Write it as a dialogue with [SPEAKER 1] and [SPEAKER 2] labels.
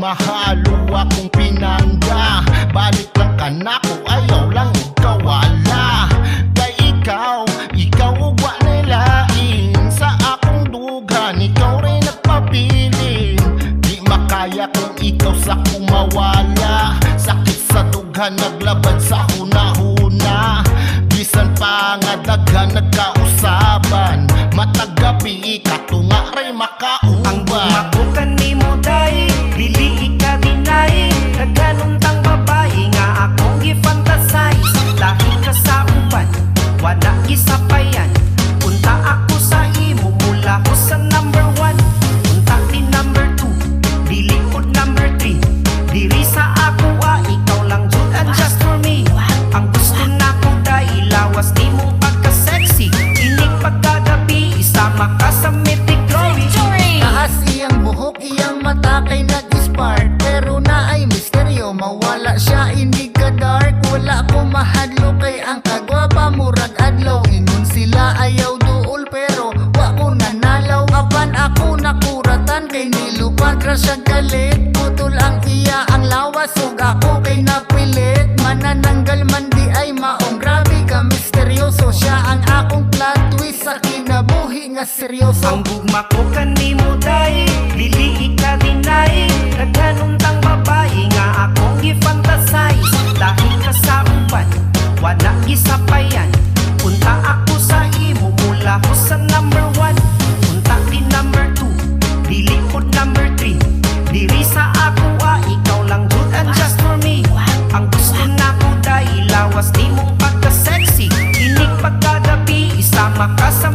[SPEAKER 1] mahalo akong pinangga. Balik lang ka na ko, ayaw lang kawala. Kay ikaw ugwa nilain. Sa akong dugan, ikaw rin nagpapiling. Di makaya kung ikaw sa kumawala. Sakit sa dughan, naglabad sa huna-huna. Bisan pa nga daghan nagkausaban. Matag gabi, katunga rin makauban.
[SPEAKER 2] Ang bumakukan ni mo day, dili ika dinay. Naganuntang babae nga akong i-fantasize. Lahi ka sa uban, wala gisapayan. Punta ako sa imo, mula ko sa number 1. Punta ni number 2, dili ko number 3. Diri sa ako ikaw lang jud and just for me. Ang gusto na ko day, lawas ni mo pagka-sexy. Inig pagkagabi, isama ka sa mythic glory.
[SPEAKER 3] Taas iyang buhok, iyang mata kay nag-spark. Pero na ay misteryo, mawala siya, hindi ka dark. Wala ko mahadlo kay ang kagwapa, murag adlaw. Ingon sila ayaw duol pero wa ko nanalaw. Apan ako nakuratan kay nilupan, crush ang galit. Putol ang iya ang lawas, ug ako kay napilit. Manananggal man di ay maong, grabe ka misteryoso. Siya ang akong plot twist sa kinabuhi nga seryoso.
[SPEAKER 2] Ang gugma ko kanimo day, dili ika dinay. Naghanuntang babae nga akong i-fantasize. Lahi ka sa uban, wala gisapayan. Punta ako sa imo, mula ko sa number 1. Punta din number 2, dili ko number 3. Diri sa ako ikaw lang jud and just for me. Ang gusto na ko day, lawas ni mong pagka-sexy. Inig pagkagabi, isama ka sa